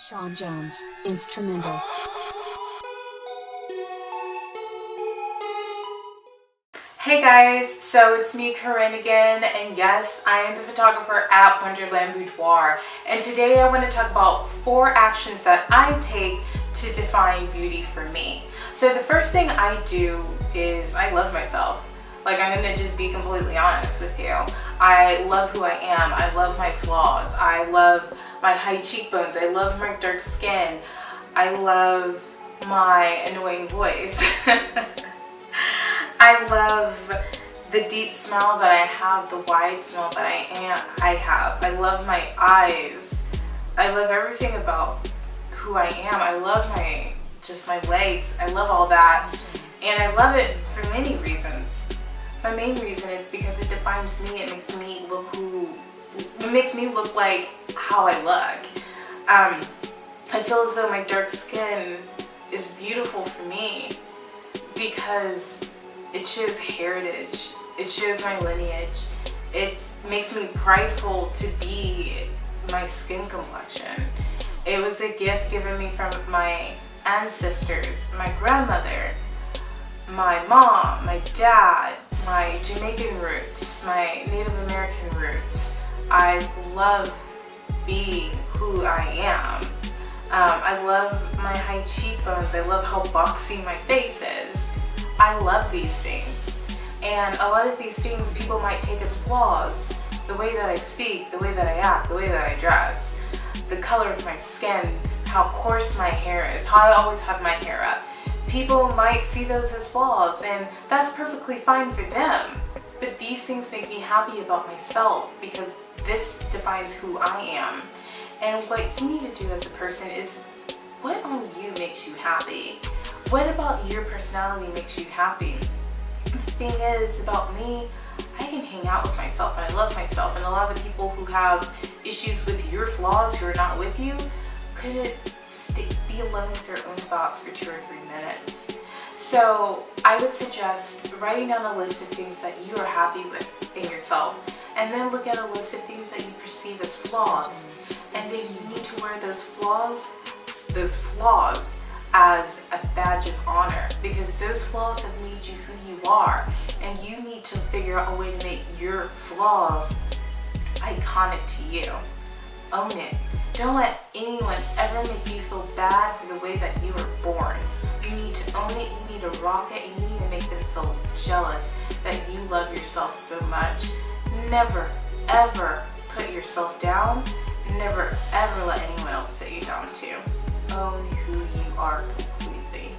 Sean Jones, instrumental. Hey guys, so it's me Corinne again, and yes, I am the photographer at Wonderland Boudoir, and today I want to talk about 4 actions that I take to define beauty for me. So the first thing I do is I love myself. Like, I'm gonna just be completely honest with you. I love who I am. I love my flaws. I love my high cheekbones. I love my dark skin. I love my annoying voice. I love the deep smile that I have, the wide smile that I have. I love my eyes. I love everything about who I am. I love my legs. I love all that. And I love it for many reasons. My main reason is because it defines me. It makes me look like how I look. I feel as though my dark skin is beautiful for me because it shows heritage. It shows my lineage. It makes me prideful to be my skin complexion. It was a gift given me from my ancestors, my grandmother, my mom, my dad, my Jamaican roots, my Native American roots. I love being who I am. I love my high cheekbones. I love how boxy my face is. I love these things. And a lot of these things people might take as flaws. The way that I speak, the way that I act, the way that I dress, the color of my skin, how coarse my hair is, how I always have my hair up. People might see those as flaws, and that's perfectly fine for them. But these things make me happy about myself because this defines who I am. And what you need to do as a person is, what on you makes you happy? What about your personality makes you happy? The thing is, about me, I can hang out with myself and I love myself. And a lot of the people who have issues with your flaws, who are not with you, couldn't be alone with their own thoughts for 2 or 3 minutes. So I would suggest writing down a list of things that you are happy with in yourself, and then look at a list of things that you perceive as flaws. And then you need to wear those flaws as a badge of honor, because those flaws have made you who you are, and you need to figure out a way to make your flaws iconic to you. Own it. Don't let anyone ever make you feel bad for the way that you were born. You need to own it, you need to rock it, and you need to make them feel jealous that you love yourself so much. Never, ever put yourself down. Never, ever let anyone else put you down too. Own who you are completely.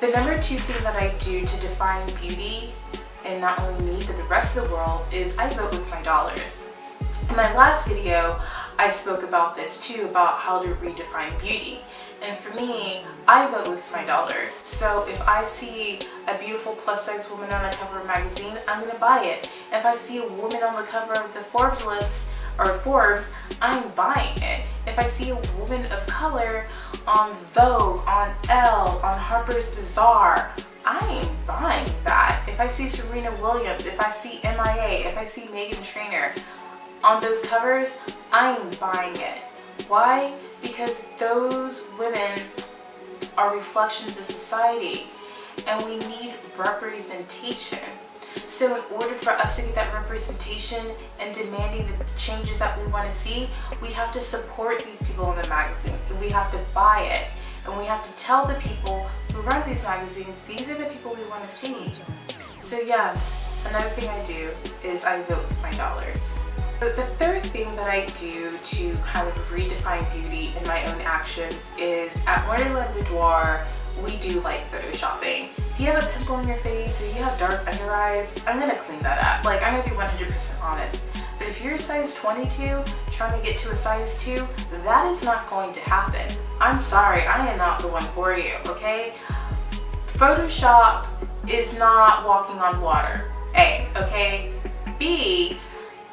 The number 2 thing that I do to define beauty, and not only me, but the rest of the world, is I vote with my dollars. In my last video, I spoke about this too, about how to redefine beauty. And for me, I vote with my dollars. So if I see a beautiful plus size woman on a cover of a magazine, I'm gonna buy it. If I see a woman on the cover of the Forbes list, or Forbes, I'm buying it. If I see a woman of color on Vogue, on Elle, on Harper's Bazaar, I am buying that. If I see Serena Williams, if I see MIA, if I see Meghan Trainor on those covers, I'm buying it. Why? Because those women are reflections of society, and we need representation. So in order for us to get that representation and demanding the changes that we want to see, we have to support these people in the magazines, and we have to buy it, and we have to tell the people who run these magazines, these are the people we want to see. So yes, another thing I do is I vote with my dollars. But the third thing that I do to kind of redefine beauty in my own actions is at Wonderland Boudoir, we do like photoshopping. If you have a pimple on your face or you have dark under eyes, I'm gonna clean that up. Like, I'm gonna be 100% honest. But if you're a size 22 trying to get to a size 2, that is not going to happen. I'm sorry, I am not the one for you, okay? Photoshop is not walking on water, A, okay? B,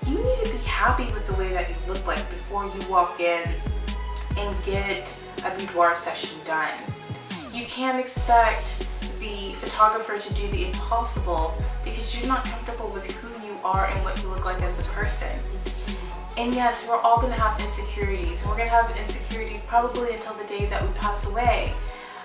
you need to be happy with the way that you look like before you walk in and get a boudoir session done. You can't expect the photographer to do the impossible because you're not comfortable with who you are and what you look like as a person. And yes, we're all going to have insecurities, and we're going to have insecurities probably until the day that we pass away.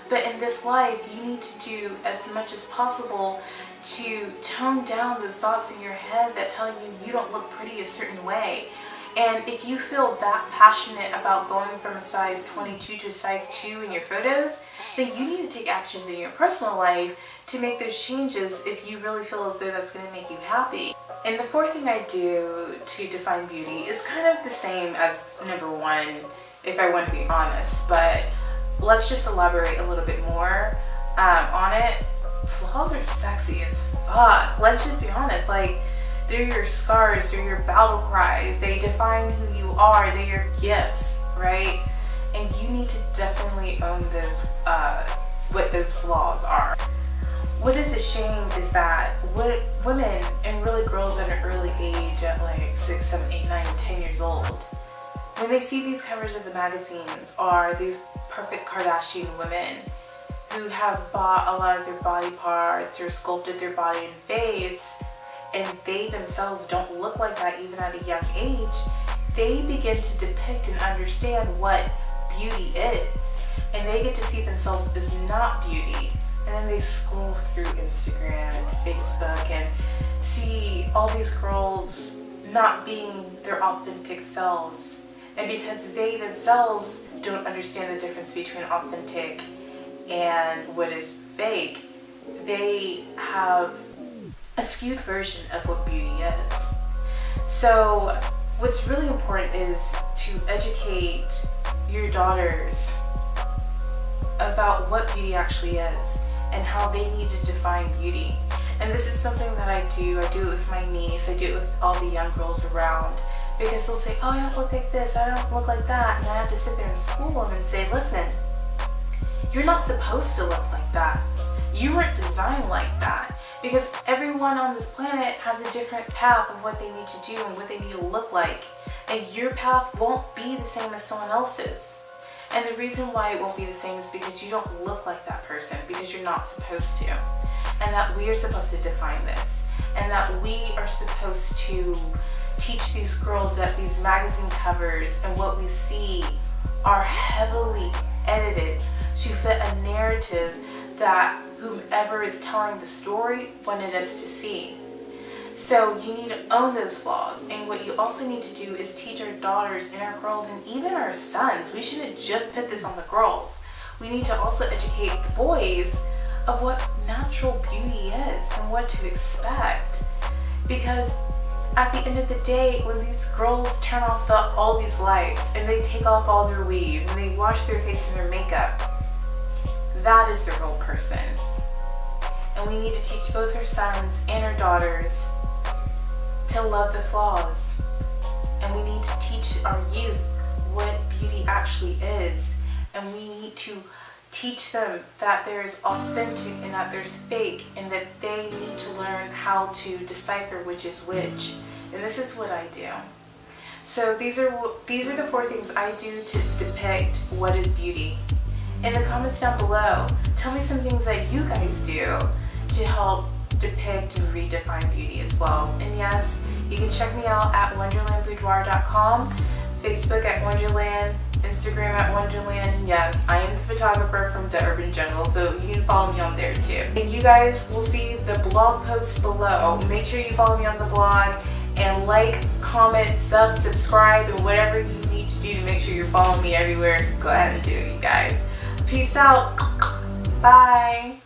But in this life, you need to do as much as possible to tone down those thoughts in your head that tell you you don't look pretty a certain way. And if you feel that passionate about going from a size 22 to a size 2 in your photos, then you need to take actions in your personal life to make those changes if you really feel as though that's going to make you happy. And the fourth thing I do to define beauty is kind of the same as number one, if I want to be honest, but let's just elaborate a little bit more on it. Flaws are sexy as fuck. Let's just be honest. Like, they're your scars, they're your battle cries, they define who you are, they're your gifts, right? And you need to definitely own this, what those flaws are. What is a shame is that what women, and really girls at an early age, at like 6, 7, 8, 9, 10 years old, when they see these covers of the magazines, are these perfect Kardashian women who have bought a lot of their body parts or sculpted their body and face, and they themselves don't look like that even at a young age. They begin to depict and understand what beauty is, and they get to see themselves as not beauty. And then they scroll through Instagram and Facebook and see all these girls not being their authentic selves. And because they themselves don't understand the difference between authentic and what is fake, they have a skewed version of what beauty is. So what's really important is to educate your daughters about what beauty actually is and how they need to define beauty. And this is something that I do it with my niece, I do it with all the young girls around, because they'll say, oh, I don't look like this, I don't look like that, and I have to sit there and school them and say, listen, you're not supposed to look like that. You weren't designed like that, because everyone on this planet has a different path of what they need to do and what they need to look like, and your path won't be the same as someone else's. And the reason why it won't be the same is because you don't look like that person, because you're not supposed to. And that we are supposed to define this. And that we are supposed to teach these girls that these magazine covers and what we see are heavily edited to fit a narrative that whomever is telling the story wanted us to see. So you need to own those flaws. And what you also need to do is teach our daughters and our girls and even our sons. We shouldn't just put this on the girls. We need to also educate the boys of what natural beauty is and what to expect. Because at the end of the day, when these girls turn off all these lights and they take off all their weave and they wash their face and their makeup, that is the real person. And we need to teach both our sons and our daughters to love the flaws. And we need to teach our youth what beauty actually is. And we need to teach them that there's authentic and that there's fake, and that they need to learn how to decipher which is which. And this is what I do. So these are the 4 things I do to depict what is beauty. In the comments down below, tell me some things that you guys do to help depict and redefine beauty as well. And yes, you can check me out at wonderlandboudoir.com, Facebook at Wonderland, Instagram at Wonderland, and yes, I am the photographer from the Urban Jungle, so you can follow me on there too. And you guys will see the blog post below. Make sure you follow me on the blog and like, comment, subscribe, and whatever you need to do to make sure you're following me everywhere. Go ahead and do it, you guys. Peace out. Bye.